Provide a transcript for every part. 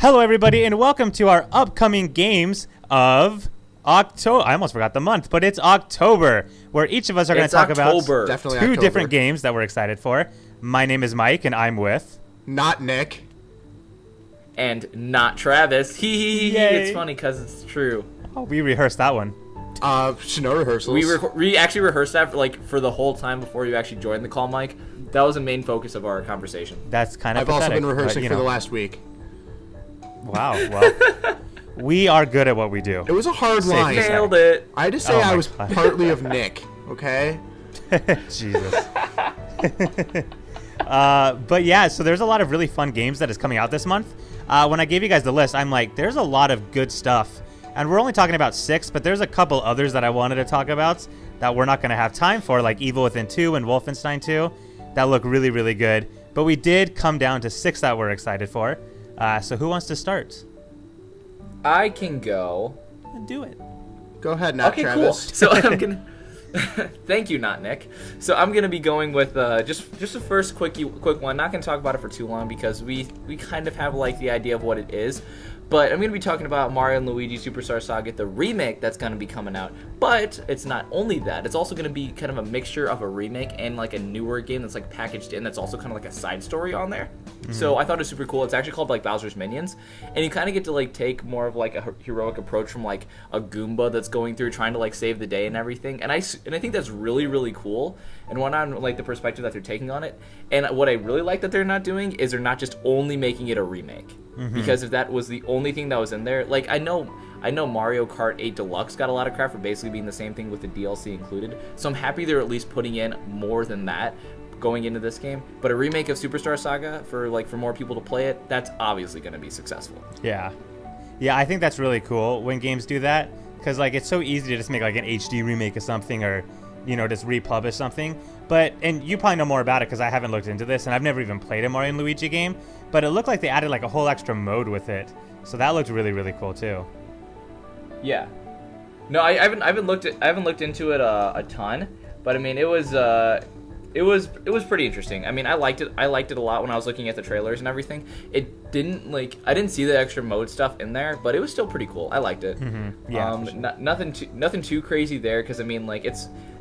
Hello, everybody, and welcome to our upcoming games of October. I almost forgot the month, but it's October, where each of us are going to talk about two different games that we're excited for. My name is Mike, and I'm with... Not Nick. And not Travis. It's funny because it's true. Oh, we rehearsed that one. No rehearsals. We actually rehearsed that for the whole time before you actually joined the call, Mike. That was the main focus of our conversation. That's kind of I've also been rehearsing for the last week. Wow. Well, we are good at what we do. It was a hard line. Nailed it. I had to say I was partly of Nick, okay? Jesus. But yeah, so there's a lot of really fun games that is coming out this month. When I gave you guys the list, I'm like, there's a lot of good stuff. And we're only talking about 6, but there's a couple others that I wanted to talk about that we're not going to have time for, like Evil Within 2 and Wolfenstein 2, that look really, really good. But we did come down to 6 that we're excited for. So who wants to start? I can go. Do it. Go ahead, not okay, Travis. Cool. So I'm gonna. Thank you, not Nick. So I'm gonna be going with just the first quick one. Not gonna talk about it for too long because we kind of have like the idea of what it is. But I'm going to be talking about Mario & Luigi Superstar Saga, the remake that's going to be coming out. But it's not only that. It's also going to be kind of a mixture of a remake and like a newer game that's like packaged in that's also kind of like a side story on there. Mm-hmm. So I thought it was super cool. It's actually called like Bowser's Minions. And you kind of get to like take more of like a heroic approach from like a Goomba that's going through trying to like save the day and everything. And I think that's really, really cool. And one on like the perspective that they're taking on it. And what I really like that they're not doing is they're not just only making it a remake. Mm-hmm. Because if that was the only thing that was in there, like I know Mario Kart 8 Deluxe got a lot of crap for basically being the same thing with the DLC included. So I'm happy they're at least putting in more than that going into this game. But a remake of Superstar Saga for more people to play it, that's obviously going to be successful. Yeah, I think that's really cool when games do that because like it's so easy to just make like an HD remake of something or just republish something. And you probably know more about it because I haven't looked into this and I've never even played a Mario & Luigi game. But it looked like they added like a whole extra mode with it, so that looked really, really cool too. Yeah. No, I haven't looked into it a ton, but I mean it was pretty interesting. I mean I liked it a lot when I was looking at the trailers and everything. I didn't see the extra mode stuff in there, but it was still pretty cool. I liked it. Mm-hmm. Yeah. Sure. Nothing too crazy there because I mean like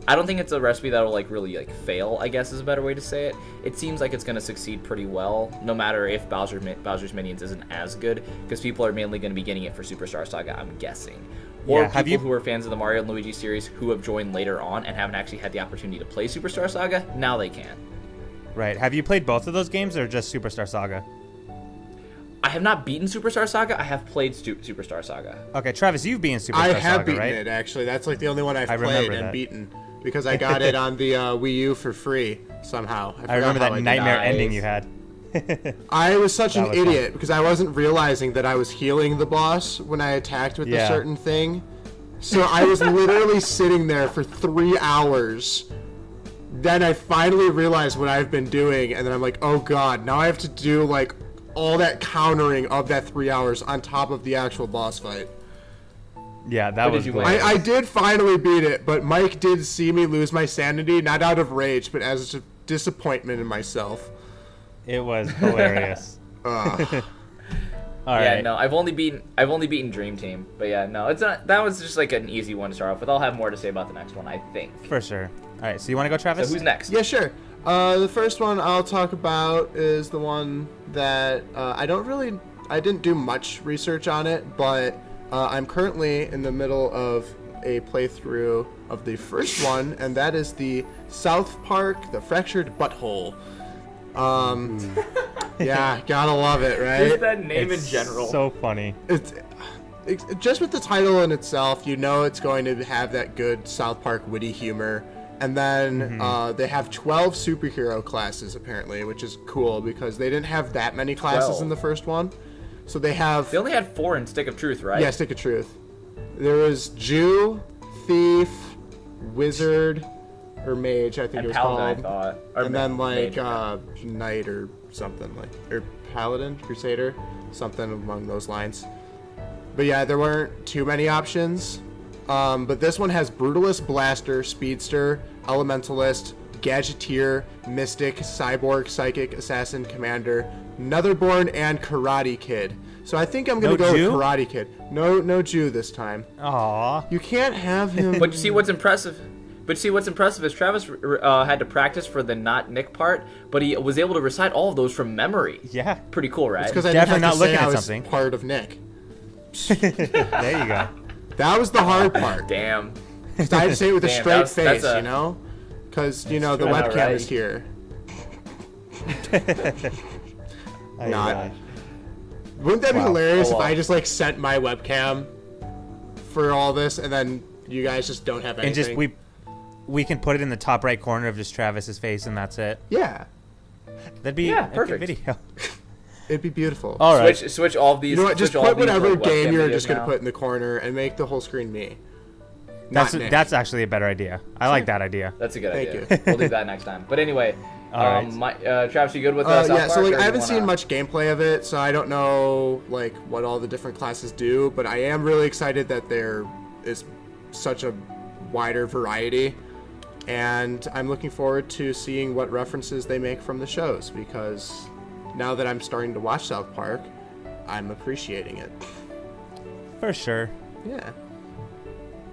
I don't think it's a recipe that'll like really like fail, I guess is a better way to say it. It seems like it's going to succeed pretty well, no matter if Bowser's Minions isn't as good, because people are mainly going to be getting it for Superstar Saga, I'm guessing. Or people who are fans of the Mario & Luigi series who have joined later on and haven't actually had the opportunity to play Superstar Saga, now they can. Right. Have you played both of those games or just Superstar Saga? I have not beaten Superstar Saga. I have played Superstar Saga. Okay, Travis, you've beaten Superstar Saga, right? I have beaten it, actually. That's like the only one I've played and beaten. Because I got it on the Wii U for free somehow. I remember that nightmare ending you had. I was such an idiot because I wasn't realizing that I was healing the boss when I attacked with a certain thing. So I was literally sitting there for 3 hours. Then I finally realized what I've been doing, and then I'm like, oh god, now I have to do like all that countering of that 3 hours on top of the actual boss fight. Yeah, that was. I did finally beat it, but Mike did see me lose my sanity, not out of rage, but as a disappointment in myself. It was hilarious. All right. No, I've only beaten Dream Team, but yeah, no, it's not. That was just like an easy one to start off with. I'll have more to say about the next one, I think. For sure. All right, so you want to go, Travis? So who's next? Yeah, sure. The first one I'll talk about is the one that I didn't do much research on it, but I'm currently in the middle of a playthrough of the first one, and that is the South Park: The Fractured Butthole. Yeah, gotta love it, right? Just that name in general. So funny. It's just with the title in itself, it's going to have that good South Park witty humor. And then they have 12 superhero classes apparently, which is cool because they didn't have that many classes in the first one. So they only had 4 in Stick of Truth, right? Yeah, Stick of Truth. There was Jew, Thief, Wizard, or Mage, I think and it was Paladin, called. I thought. And then like Knight or something or Paladin, Crusader, something along those lines. But yeah, there weren't too many options. But this one has Brutalist, Blaster, Speedster, Elementalist, Gadgeteer, Mystic, Cyborg, Psychic, Assassin, Commander, Netherborn, and Karate Kid. So I think I'm going to go with Karate Kid. No Jew this time. Aw. You can't have him. But you see what's impressive? Is Travis had to practice for the not Nick part, but he was able to recite all of those from memory. Yeah. Pretty cool, right? Because I Definitely didn't have not to say looking I at was something. part of Nick. There you go. That was the hard part. Damn. I had to say it with a Damn, straight that's face, a- you know? Because, the true. I know, webcam right? is here. Not. Wouldn't that be hilarious Oh, well. if I just, sent my webcam for all this, and then you guys just don't have anything? And just, we can put it in the top right corner of just Travis's face, and that's it. Yeah. That'd be a good perfect. video. It'd be beautiful. All right. Switch all of these. You know what? Just switch all put these, whatever like, game webcam you're videos just going to now. put in the corner and make the whole screen me. Not Nick. That's actually a better idea. I like that idea. That's a good Thank idea. you. We'll do that next time. But anyway, All right. Travis, you good with South yeah, so Park, or I you haven't wanna- seen much gameplay of it, so I don't know what all the different classes do, but I am really excited that there is such a wider variety, and I'm looking forward to seeing what references they make from the shows, because now that I'm starting to watch South Park, I'm appreciating it. For sure. Yeah.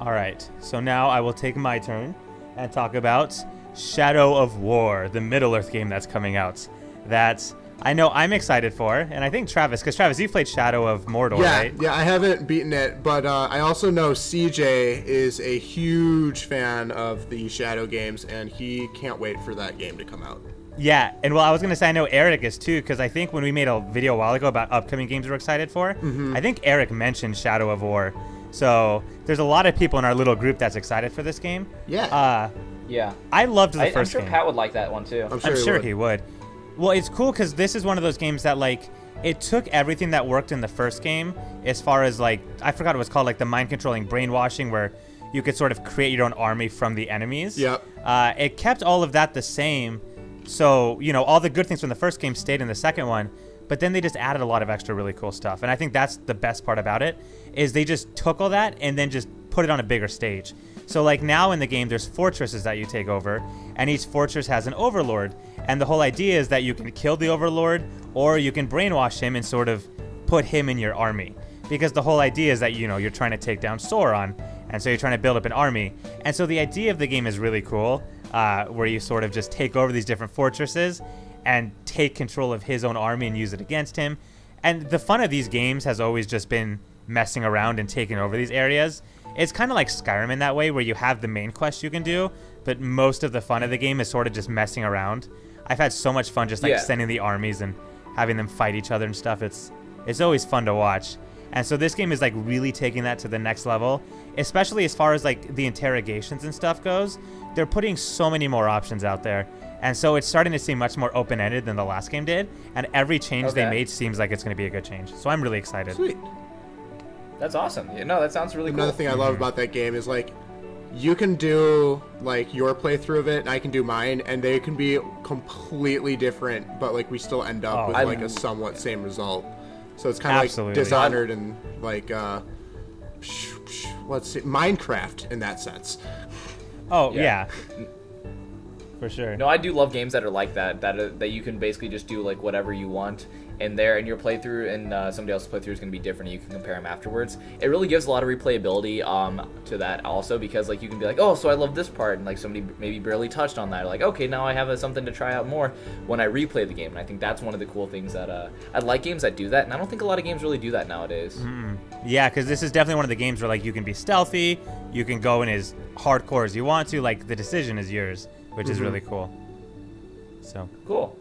All right. So now I will take my turn and talk about Shadow of War, the Middle-earth game that's coming out. That I know I'm excited for, and I think Travis, because Travis, you played Shadow of Mordor, right? Yeah, I haven't beaten it, but I also know CJ is a huge fan of the Shadow games, and he can't wait for that game to come out. Yeah, and well, I was going to say I know Eric is too, because I think when we made a video a while ago about upcoming games we're excited for, I think Eric mentioned Shadow of War. So there's a lot of people in our little group that's excited for this game. Yeah. Yeah. I loved the I'm first sure game. Pat would like that one too. I'm I'm sure, sure he would. Well, it's cool because this is one of those games that it took everything that worked in the first game, as far as I forgot it was called, the mind controlling brainwashing, where you could sort of create your own army from the enemies. Yep. It kept all of that the same, so all the good things from the first game stayed in the second one, but then they just added a lot of extra really cool stuff, and I think that's the best part about it, is they just took all that and then just put it on a bigger stage. So now in the game, there's fortresses that you take over, and each fortress has an overlord. And the whole idea is that you can kill the overlord, or you can brainwash him and sort of put him in your army. Because the whole idea is that, you're trying to take down Sauron, and so you're trying to build up an army. And so the idea of the game is really cool, where you sort of just take over these different fortresses and take control of his own army and use it against him. And the fun of these games has always just been messing around and taking over these areas. It's kind of like Skyrim in that way, where you have the main quest you can do, but most of the fun of the game is sort of just messing around. I've had so much fun just sending the armies and having them fight each other and stuff. It's always fun to watch. And so this game is really taking that to the next level, especially as far as the interrogations and stuff goes. They're putting so many more options out there. And so it's starting to seem much more open-ended than the last game did. And every change they made seems like it's going to be a good change. So I'm really excited. Sweet. That's awesome. Yeah, no, that sounds really cool. Another thing I love about that game is you can do your playthrough of it, and I can do mine, and they can be completely different, but we still end up with a somewhat same result. So it's kind of like Dishonored and let's see, Minecraft in that sense. Oh yeah. For sure. No, I do love games that are like that. That you can basically just do whatever you want in there, and your playthrough and somebody else's playthrough is going to be different, and you can compare them afterwards. It really gives a lot of replayability to that also, because you can be oh, so I love this part, and somebody maybe barely touched on that. Okay, now I have something to try out more when I replay the game. And I think that's one of the cool things that I like games that do that, and I don't think a lot of games really do that nowadays. Yeah, because this is definitely one of the games where you can be stealthy, you can go in as hardcore as you want to. The decision is yours, which is really cool. So cool.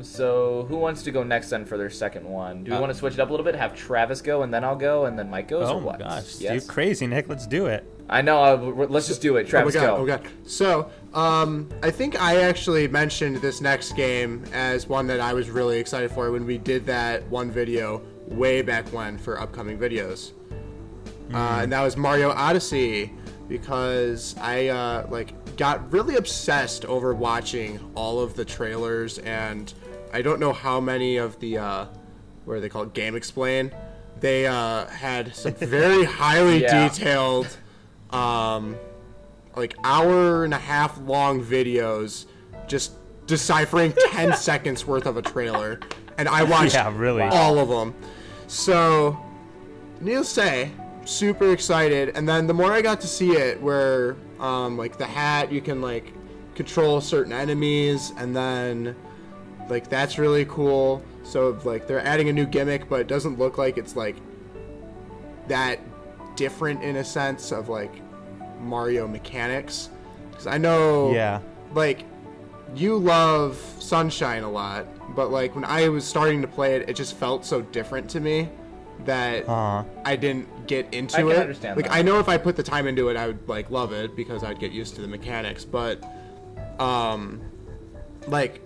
So who wants to go next then for their second one? Do we want to switch it up a little bit? Have Travis go, and then I'll go, and then Mike goes, or what? Oh my gosh, Yes? you're crazy, Nick. Let's do it. I know. Let's just do it. Travis, go. Oh my god. So, I think I actually mentioned this next game as one that I was really excited for when we did that one video way back when for upcoming videos. And that was Mario Odyssey, because I got really obsessed over watching all of the trailers, and I don't know how many of the what are they called, Game Explain, they had some very highly detailed hour and a half long videos just deciphering 10 seconds worth of a trailer. and I watched really. all of them. So, needless to say, super excited. And then the more I got to see it, where like the hat, you can like control certain enemies, and then like that's really cool. So like they're adding a new gimmick, but it doesn't look like it's like that different in a sense of like Mario mechanics. Because I know, like, you love Sunshine a lot, but like when I was starting to play it, it just felt so different to me that I didn't get into it. Understand like that. I know if I put the time into it, I would like love it because I'd get used to the mechanics. But like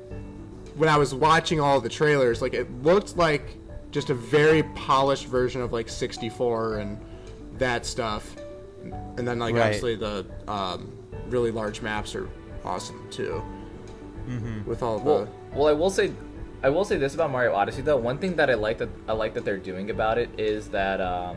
when I was watching all the trailers, like it looked like just a very polished version of like 64 and that stuff. And then like obviously the really large maps are awesome too. With all the well, I will say this about Mario Odyssey though. One thing that I like that they're doing about it is that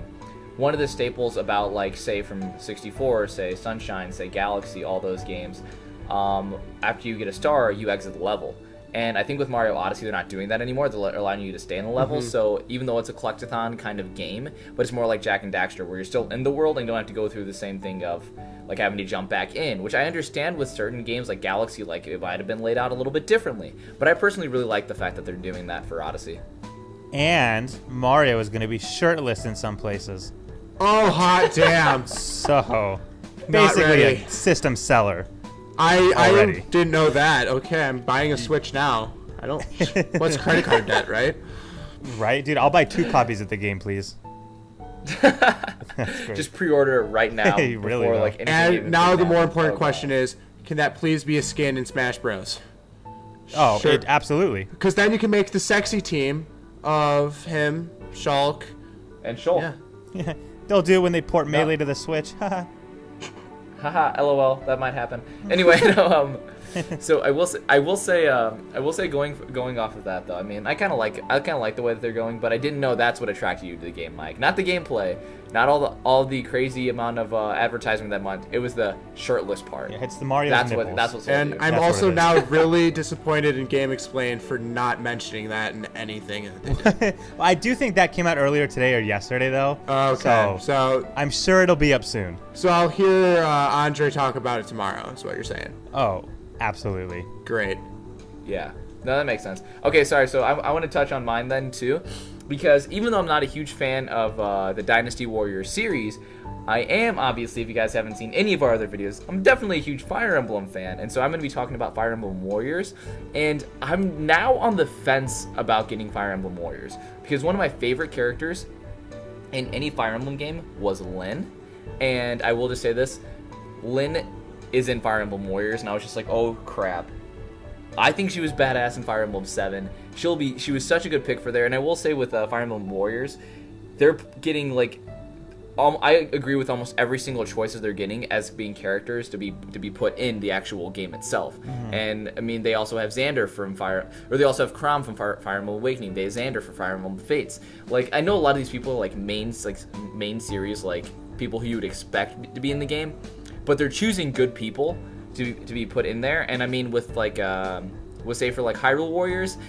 one of the staples about like say from 64, say Sunshine, say Galaxy, all those games, after you get a star, you exit the level. And I think with Mario Odyssey, they're not doing that anymore. They're allowing you to stay in the level. So even though it's a collectathon kind of game, but it's more like Jak and Daxter, where you're still in the world and you don't have to go through the same thing of like having to jump back in, which I understand with certain games like Galaxy, like it might have been laid out a little bit differently. But I personally really like the fact that they're doing that for Odyssey. And Mario is going to be shirtless in some places. Oh, hot damn. So, Not basically ready. a system seller. I didn't know that. Okay, I'm buying a Switch now. I don't. What's credit card debt, right? Right, dude. I'll buy 2 copies of the game, please. That's great. Just pre-order it right now. You really before, will. like, anything even And now comes the out. more important Oh, question is, can that please be a skin in Smash Bros? Oh, Sure. absolutely. Because then you can make the sexy team of him, Shulk. And Shulk. Yeah. They'll do it when they port Melee to the Switch. Haha, LOL, that might happen. Anyway, no, so I will say going off of that though. I mean, I kind of like the way that they're going, but I didn't know that's what attracted you to the game, Mike. Not the gameplay, not all the crazy amount of advertising that month. It was the shirtless part. Yeah, it's the Mario's That's nipples. what sold And you. I'm That's also what it now really disappointed in Game Explain for not mentioning that in anything that they did. Well, I do think that came out earlier today or yesterday, though. Okay, So so I'm sure it'll be up soon. I'll hear Andre talk about it tomorrow, is what you're saying. Oh, absolutely. Great. Yeah, no, that makes sense. Okay, sorry. So I want to touch on mine then too, because even though I'm not a huge fan of the Dynasty Warriors series, I am obviously, if you guys haven't seen any of our other videos, I'm definitely a huge Fire Emblem fan, and so I'm going to be talking about Fire Emblem Warriors, and I'm now on the fence about getting Fire Emblem Warriors, because one of my favorite characters in any Fire Emblem game was Lyn, and I will just say this, Lyn is in Fire Emblem Warriors, and I was just like, oh crap. I think she was badass in Fire Emblem 7. She was such a good pick for there, and I will say with Fire Emblem Warriors, they're getting like, I agree with almost every single choices they're getting as being characters to be put in the actual game itself. And I mean, they also have Xander from they also have Chrom from Fire Emblem Awakening. They have Xander for Fire Emblem Fates. Like, I know a lot of these people are like main series, like people who you would expect to be in the game, but they're choosing good people to be put in there. And I mean, with like let's say for like Hyrule Warriors,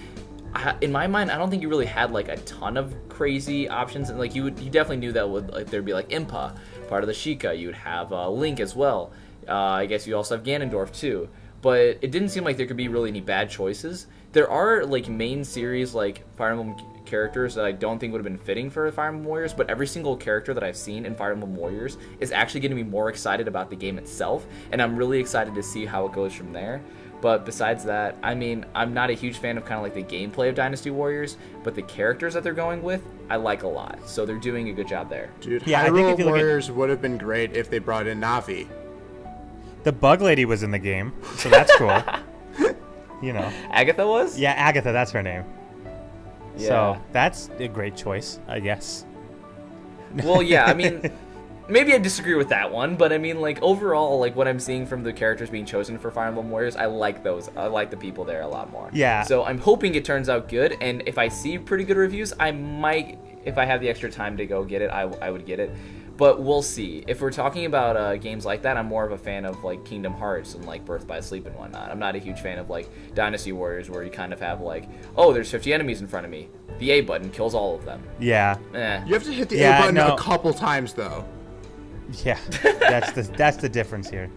in my mind, I don't think you really had like a ton of crazy options, and like you definitely knew that would like there'd be like Impa, part of the Sheikah. You would have Link as well. I guess you also have Ganondorf too. But it didn't seem like there could be really any bad choices. There are like main series like Fire Emblem characters that I don't think would have been fitting for Fire Emblem Warriors, but every single character that I've seen in Fire Emblem Warriors is actually getting me more excited about the game itself, and I'm really excited to see how it goes from there. But besides that, I mean, I'm not a huge fan of kind of like the gameplay of Dynasty Warriors, but the characters that they're going with, I like a lot. So they're doing a good job there. Dude, Yeah, I think Hyrule if you look at- Warriors would have been great if they brought in Navi. The Bug Lady was in the game, so that's cool. You know. Agatha was? Yeah, Agatha, that's her name. Yeah. So that's a great choice, I guess. Well, yeah, I mean, maybe I disagree with that one, but I mean, like, overall, like, what I'm seeing from the characters being chosen for Fire Emblem Warriors, I like those. I like the people there a lot more. Yeah. So I'm hoping it turns out good, and if I see pretty good reviews, I might, if I have the extra time to go get it, I would get it. But we'll see. If we're talking about games like that, I'm more of a fan of like Kingdom Hearts and like Birth by Sleep and whatnot. I'm not a huge fan of like Dynasty Warriors, where you kind of have like, oh, there's 50 enemies in front of me. The A button kills all of them. Yeah. You have to hit the A button a couple times though. Yeah, that's the difference here.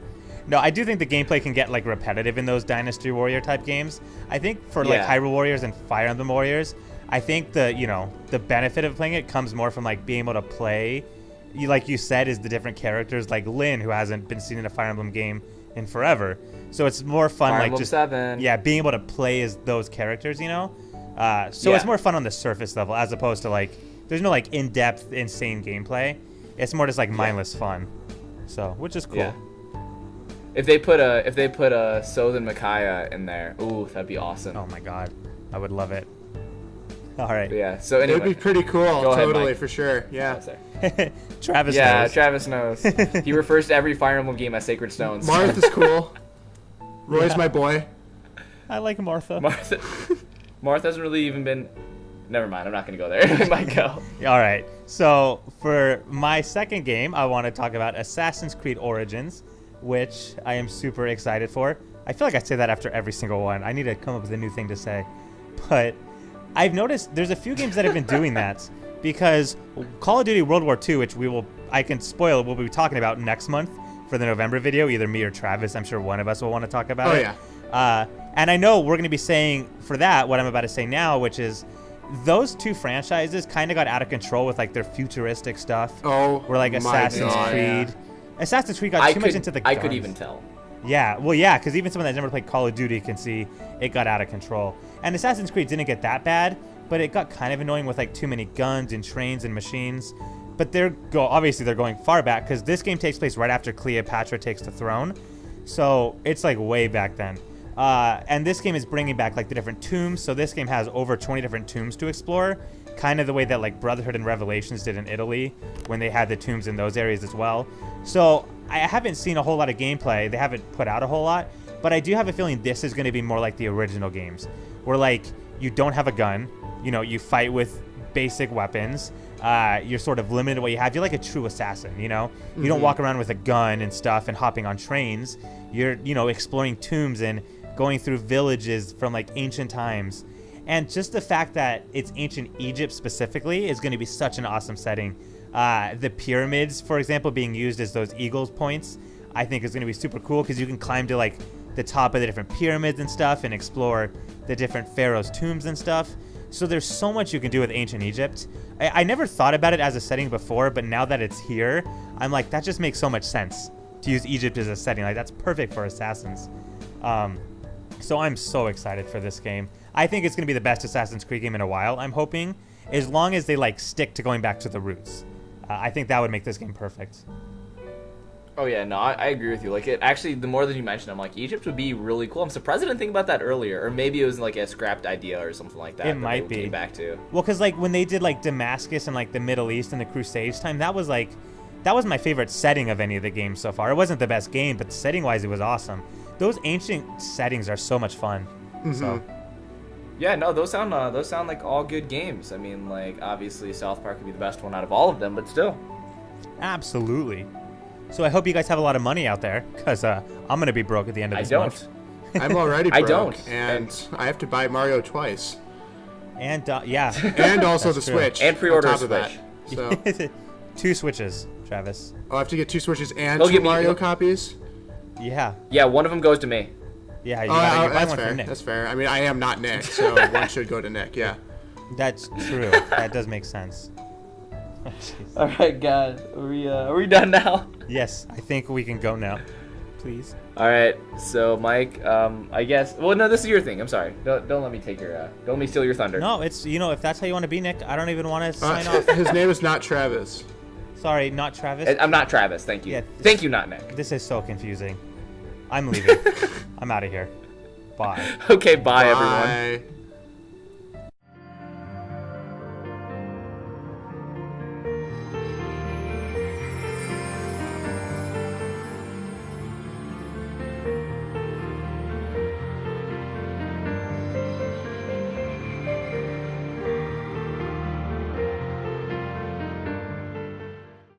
No, I do think the gameplay can get like repetitive in those Dynasty Warrior type games. I think for like Hyrule Warriors and Fire Emblem Warriors, I think the benefit of playing it comes more from like being able to play. Like you said, is the different characters like Lyn, who hasn't been seen in a Fire Emblem game in forever. So it's more fun, Fire like Emblem just 7. being able to play as those characters, So it's more fun on the surface level as opposed to like there's no like in-depth, insane gameplay. It's more just like mindless fun. So which is cool. Yeah. If they put a Sothen Micaiah in there, ooh, that'd be awesome. Oh my god, I would love it. All right. But yeah. So anyway, it would be pretty cool. Totally, Mike. For sure. Yeah. Travis knows. Yeah, Travis knows. He refers to every Fire Emblem game as Sacred Stones. Martha's cool. Roy's my boy. I like Martha. Martha hasn't really even been. Never mind. I'm not gonna go there. It might go. All right. So for my second game, I want to talk about Assassin's Creed Origins, which I am super excited for. I feel like I say that after every single one. I need to come up with a new thing to say, but I've noticed there's a few games that have been doing that because Call of Duty World War II, which I can spoil, we'll be talking about next month for the November video, either me or Travis. I'm sure one of us will want to talk about it. Yeah. And I know we're going to be saying for that what I'm about to say now, which is those two franchises kind of got out of control with like their futuristic stuff. Oh, where like Assassin's Creed. Yeah. Assassin's Creed got too much into the guns. I could even tell. Yeah, well, yeah, because even someone that's never played Call of Duty can see it got out of control. And Assassin's Creed didn't get that bad, but it got kind of annoying with like too many guns and trains and machines. But obviously they're going far back because this game takes place right after Cleopatra takes the throne, so it's like way back then. And this game is bringing back like the different tombs. So this game has over 20 different tombs to explore, kind of the way that like Brotherhood and Revelations did in Italy when they had the tombs in those areas as well. So I haven't seen a whole lot of gameplay. They haven't put out a whole lot, but I do have a feeling this is going to be more like the original games, where like you don't have a gun, you fight with basic weapons. You're sort of limited to what you have. You're like a true assassin, You don't walk around with a gun and stuff and hopping on trains. You're, exploring tombs and going through villages from like ancient times. And just the fact that it's ancient Egypt specifically is going to be such an awesome setting. The pyramids, for example, being used as those eagles points, I think is going to be super cool because you can climb to like the top of the different pyramids and stuff and explore the different pharaohs' tombs and stuff. So there's so much you can do with ancient Egypt. I never thought about it as a setting before, but now that it's here, I'm like, that just makes so much sense to use Egypt as a setting. Like, that's perfect for assassins. So I'm so excited for this game. I think it's going to be the best Assassin's Creed game in a while, I'm hoping, as long as they like stick to going back to the roots. I think that would make this game perfect. Oh yeah, no, I agree with you. Like, it actually, the more that you mentioned, I'm like, Egypt would be really cool. I'm surprised I didn't think about that earlier, or maybe it was like a scrapped idea or something like that. It might be. Came back to. Well, because like when they did like Damascus and like the Middle East and the Crusades time, that was my favorite setting of any of the games so far. It wasn't the best game, but setting-wise, it was awesome. Those ancient settings are so much fun. Mm-hmm. So. Yeah, no, those sound like all good games. I mean, like, obviously South Park would be the best one out of all of them, but still. Absolutely. So I hope you guys have a lot of money out there, because I'm going to be broke at the end of this month. I'm already broke. I don't. And I have to buy Mario twice. And, yeah. And also the true. Switch. And pre-order a Switch. So. 2 Switches, Travis. Oh, I have to get 2 Switches and 2 Mario copies? Yeah. Yeah, one of them goes to me. Yeah, you gotta that's one fair. for Nick. That's fair. I mean, I am not Nick, so one should go to Nick, yeah. That's true. That does make sense. All right, guys. Are we done now? Yes, I think we can go now. Please. All right. So, Mike, I guess. Well, no, this is your thing. I'm sorry. Don't let me take your. Don't let me steal your thunder. No, it's if that's how you want to be, Nick. I don't even want to sign off. His name is not Travis. Sorry, not Travis. I'm not Travis. Thank you. Yeah, thank you, not Nick. This is so confusing. I'm leaving. I'm out of here. Bye. Okay. Bye, everyone.